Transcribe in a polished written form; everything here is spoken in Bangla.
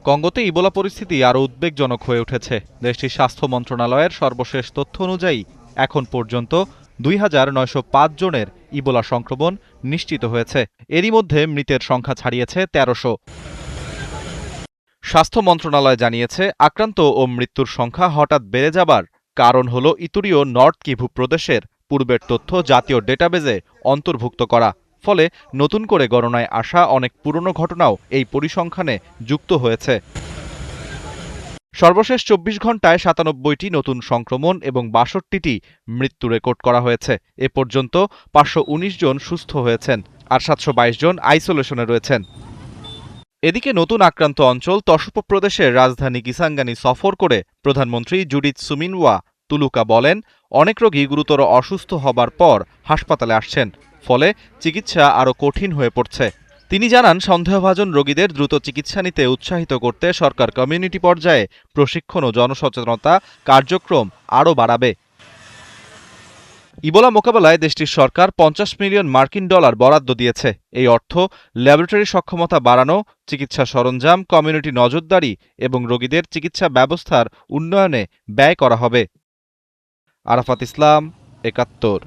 কঙ্গোতে ইবোলা পরিস্থিতি আরও উদ্বেগজনক হয়ে উঠেছে। দেশটির স্বাস্থ্য মন্ত্রণালয়ের সর্বশেষ তথ্য অনুযায়ী এখন পর্যন্ত ২,৯০৫ জনের ইবোলা সংক্রমণ নিশ্চিত হয়েছে। এরই মধ্যে মৃতের সংখ্যা ছাড়িয়েছে ১৩০০। স্বাস্থ্য মন্ত্রণালয় জানিয়েছে, আক্রান্ত ও মৃত্যুর সংখ্যা হঠাৎ বেড়ে যাবার কারণ হল ইতুরি ও নর্থ কিভু প্রদেশের পূর্বের তথ্য জাতীয় ডেটাবেজে অন্তর্ভুক্ত করা। ফলে নতুন করে গণনায় আসা অনেক পুরনো ঘটনাও এই পরিসংখ্যানে যুক্ত হয়েছে। সর্বশেষ ২৪ ঘণ্টায় ৯৭টি নতুন সংক্রমণ এবং ৬২টি মৃত্যু রেকর্ড করা হয়েছে। এ পর্যন্ত ৫১৯ জন সুস্থ হয়েছেন আর ৭২২ জন আইসোলেশনে রয়েছেন। এদিকে নতুন আক্রান্ত অঞ্চল তসুপ প্রদেশের রাজধানী কিসাঙ্গানি সফর করে প্রধানমন্ত্রী জুডিথ সুমিনওয়া তুলুকা বলেন, অনেক রোগী গুরুতর অসুস্থ হবার পর হাসপাতালে আসছেন, ফলে চিকিৎসা আরও কঠিন হয়ে পড়ছে। তিনি জানান, সন্দেহভাজন রোগীদের দ্রুত চিকিৎসা নিতে উৎসাহিত করতে সরকার কমিউনিটি পর্যায়ে প্রশিক্ষণ ও জনসচেতনতা কার্যক্রম আরও বাড়াবে। ইবোলা মোকাবেলায় দেশটির সরকার $৫০ মিলিয়ন বরাদ্দ দিয়েছে। এই অর্থ ল্যাবরেটরি সক্ষমতা বাড়ানো, চিকিৎসা সরঞ্জাম, কমিউনিটি নজরদারি এবং রোগীদের চিকিৎসা ব্যবস্থার উন্নয়নে ব্যয় করা হবে। আরাফাত ইসলাম, ৭১।